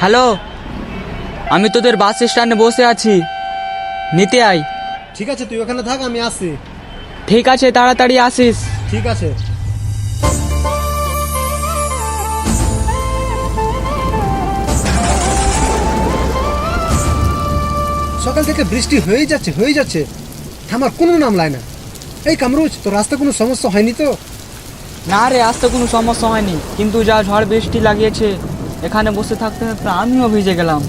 Hello, আমি তোদের বাস স্ট্যান্ডে বসে আছি, নিতে আয়। ঠিক আছে, তুই ওখানে থাক, আমি আসছি। ঠিক আছে, তাড়াতাড়ি আসিস। ঠিক আছে। সকাল থেকে বৃষ্টি হয়ে যাচ্ছে, থামার কোনো নাম লাই না। এই কামরুজ, তো রাস্তা কোনো সমস্যা হয়নি তো? না রে, আসতে কোনো সমস্যা হয়নি, কিন্তু যা ঝড় বৃষ্টি লাগিয়েছে, এখানে বসে থাকতে থাকতে আমিও ভিজে গেলাম।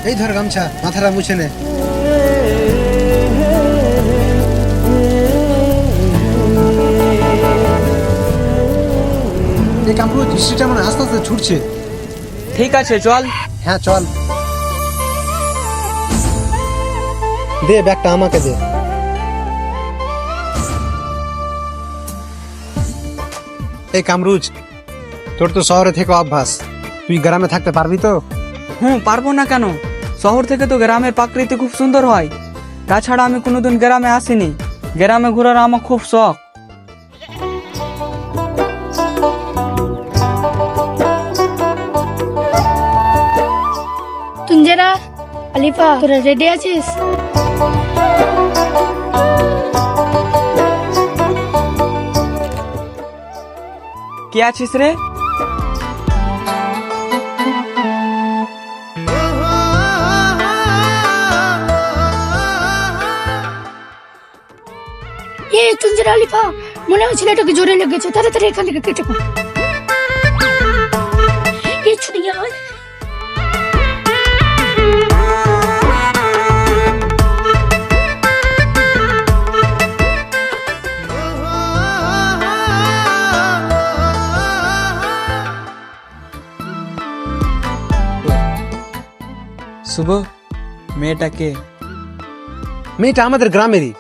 এই ধর গামছা, মাথাটা মুছে নে। এই কামরুজ, বৃষ্টিটা মানে আস্তে আস্তে ছুটছে। ঠিক আছে, চল। হ্যাঁ চল। দে ব্যাগটা আমাকে দে। এই কামরুজ, তোর তো শহরে থেকে অভ্যাস, তুই গ্রামে থাকতে পারবি তো? পারবো না কেন? শহর থেকে তো গ্রামের প্রাকৃতি খুব সুন্দর হয়। তাছাড়া আমি কোনোদিন গ্রামে আসিনি, গ্রামে ঘোরার আমার খুব শখ। তুঞ্জেরা, আলিফা, তোরা রেডি আছিস? কে আছিস রে? তুঞ্জেরা, আলিফা, মনে হয় ছেলেটাকে জোরে লেগেছে, তাড়াতাড়ি এখান থেকে কেটে পড়। ছুটি গিয়ে হয়। শুভ, মেয়েটাকে? মেয়েটা আমাদের গ্রামেরই,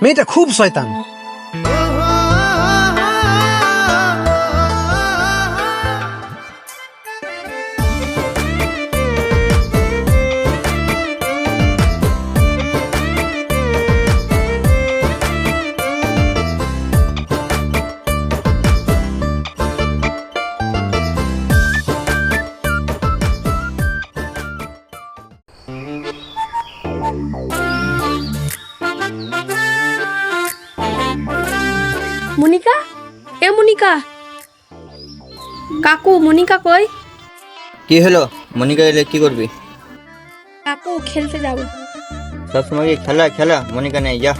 মেয়েটা খুব শয়তান। মনিকা, এ মনিকা, কাকু, মনিকা কই? কি হলো? মনিকা এলে কি করবি? কাকু, খেলতে যাব। সবসময় খেলা খেলা, মনিকা নেই, যা।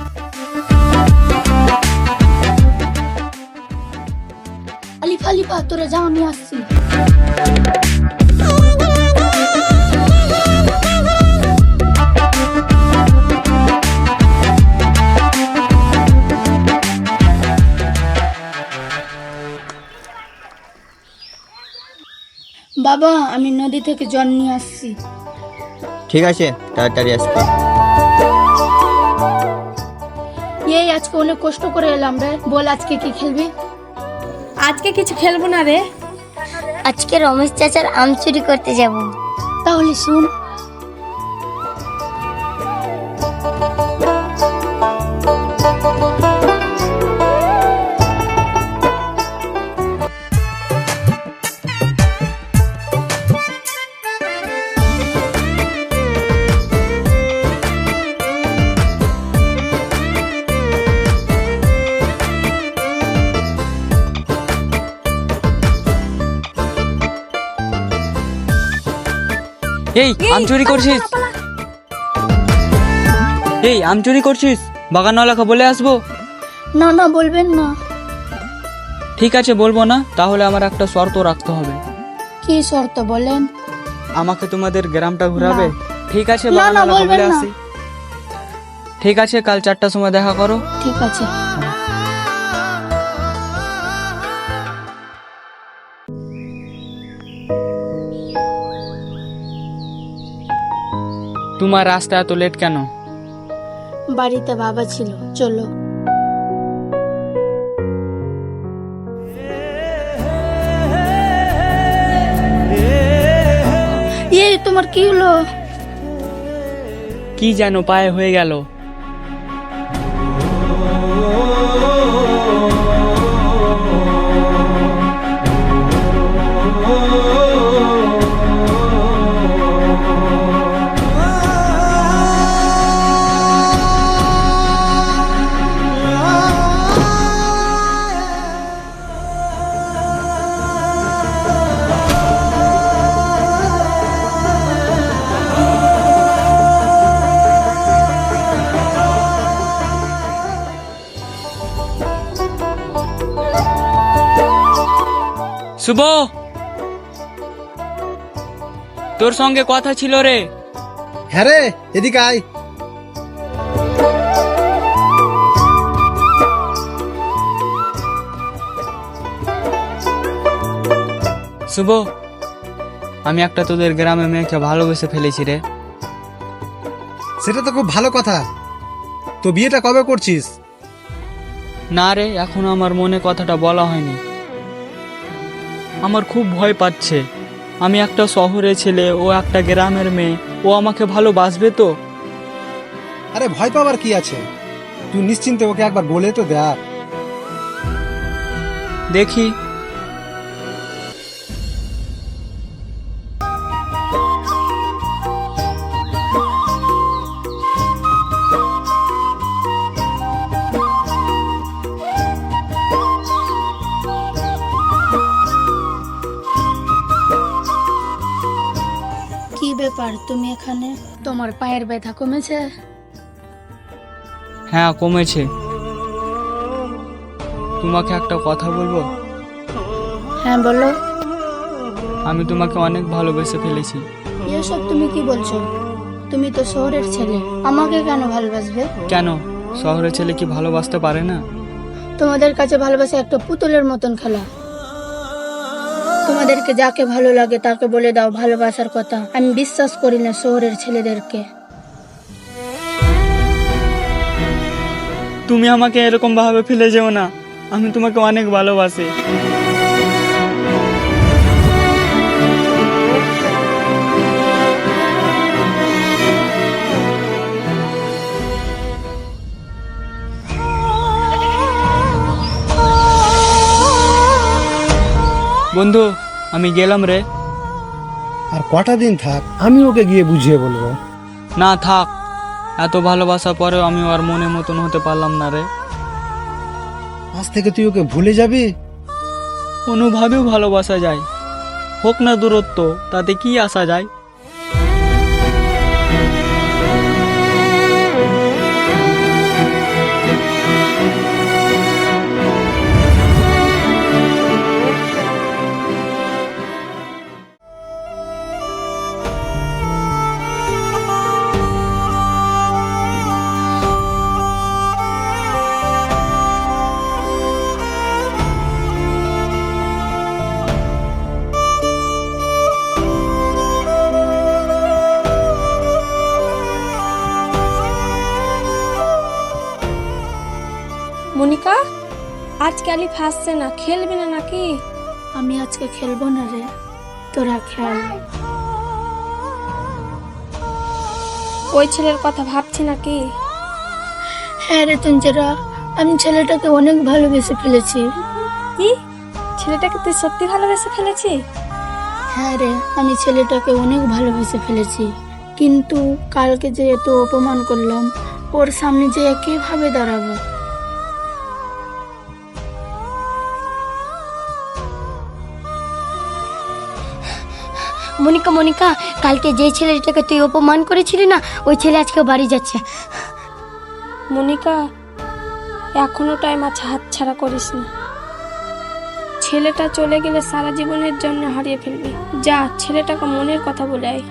আলিফা, আলিফা, তোরা যা, আমি আসছি। বাবা, আমি নদী থেকে জল নিয়ে আসছি। ঠিক আছে, তাড়াতাড়ি আসবে। এই আজকে অনেক কষ্ট করে এলাম রে, বল আজকে কি খেলবি? আজকে কিছু খেলবো না রে। আজকে রমেশ চাচার আম চুরি করতে যাব। তাহলে শুন, এই আম চুরি করছিস? এই আম চুরি করছিস? বাগানওয়ালাকে বলে আসবো? না না, বলবেন না। ঠিক আছে, বলবো না। তাহলে আমার একটা শর্ত রাখতে হবে। কি শর্ত বলেন? আমাকে তোমাদের গ্রামটা ঘোরাবে? ঠিক আছে, না, না, বাগানওয়ালাকে বলবেন বলে না। আসি। ঠিক আছে, কাল 4টার সময় দেখা করো। ঠিক আছে। তোমার রাস্তা এত লেট কেন? বাড়িতে বাবা ছিল, চলো। তোমার কি হলো? কি যেন পায়ে হয়ে গেল। শুভ, তোর সঙ্গে কথা ছিল রে। হ্যাঁ রে, এদিকে আয়। শুভ, আমি একটা তোদের গ্রামে মেয়েকে ভালোবেসে ফেলেছি রে। সেটা তো খুব ভালো কথা। তো বিয়েটা কবে করছিস? না রে, এখনো আমার মনে কথাটা বলা হয়নি। আমার খুব ভয় পাচ্ছে। আমি একটা শহরে ছেলে, ও একটা গ্রামের মেয়ে, ও আমাকে ভালোবাসবে তো? আরে ভয় পাওয়ার কি আছে? তুই নিশ্চিন্তে ওকে একবার বলে তো দেখ। দেখি। কি ব্যাপার তুমি এখানে? তোমার পায়ের ব্যথা কমেছে? হ্যাঁ, কমেছে। তোমাকে একটা কথা বলবো? হ্যাঁ বলো। আমি তোমাকে অনেক ভালোবেসে ফেলেছি। এসব তুমি কি বলছো? তুমি তো শহরের ছেলে, আমাকে কেন ভালোবাসবে? কেন, শহরের ছেলে কি ভালোবাসতে পারে না? তোমাদের কাছে ভালোবাসা একটা পুতুলের মতন খেলা। তোমাদেরকে যাকে ভালো লাগে তাকে বলে দাও ভালোবাসার কথা। আমি বিশ্বাস করি না শহরের ছেলেদেরকে। তুমি আমাকে এরকম ভাবে ফেলে যেও না। আমি তোমাকে অনেক ভালোবাসি। বন্ধু, আমি গেলাম রে। আর কটা দিন থাক, আমি ওকে গিয়ে বুঝিয়ে বলবো। না থাক, এত ভালোবাসার পরেও আমি ওর মনের মতন হতে পারলাম না রে। আজ থেকে তুই ওকে ভুলে যাবি? কোনোভাবেও ভালোবাসা যায়, হোক না দূরত্ব, তাতে কি আসা যায়? মনিকা, আজকে আলিফ হাসছে না, খেলবি না নাকি? আমি আজকে খেলবো না রে, তোরা খেল। ওই ছেলের কথা ভাবছি নাকি? হ্যাঁ রে তুঞ্জেরা, আমি ছেলেটাকে অনেক ভালোবেসে ফেলেছি। কি? ছেলেটাকে তুই সত্যি ভালোবেসে ফেলেছি? হ্যাঁ রে, আমি ছেলেটাকে অনেক ভালোবেসে ফেলেছি। কিন্তু কালকে যে এত অপমান করলাম, ওর সামনে যে কিভাবে দাঁড়াবো? মনিকা মনিকা, কালকে যে ছেলেটাকে তুই অপমান করেছিলি না, ওই ছেলে আজকে বাড়ি যাচ্ছে। মনিকা, এখনো টাইম আছে, হাত ছাড়া করিস না। ছেলেটা চলে গেলে সারা জীবনের জন্য হারিয়ে ফেলবি। যা, ছেলেটাকে মনের কথা বলে আয়।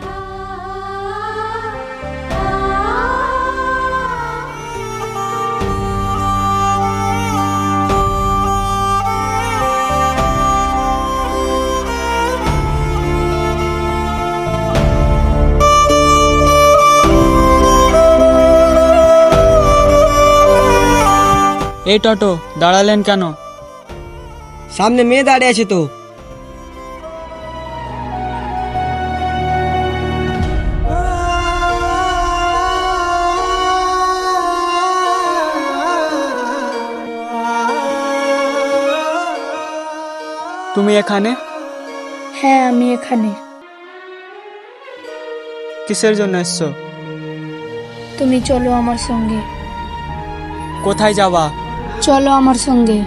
এই টটো, দাঁড়ালেন কেন? সামনে মেয়ে দাঁড়িয়ে আছে তো। তুমি এখানে? হ্যাঁ, আমি এখানে। কিসের জন্য এসছো? তুমি চলো আমার সঙ্গে। কোথায় যাবা? চলো আমার সঙ্গে।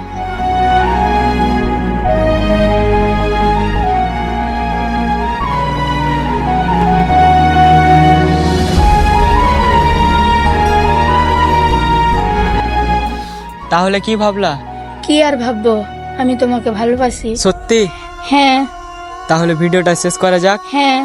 তাহলে কি ভাবলা? কি আর ভাববো, আমি তোমাকে ভালোবাসি। সত্যি? হ্যাঁ তাহলে ভিডিওটা শেষ করা যাক। হ্যাঁ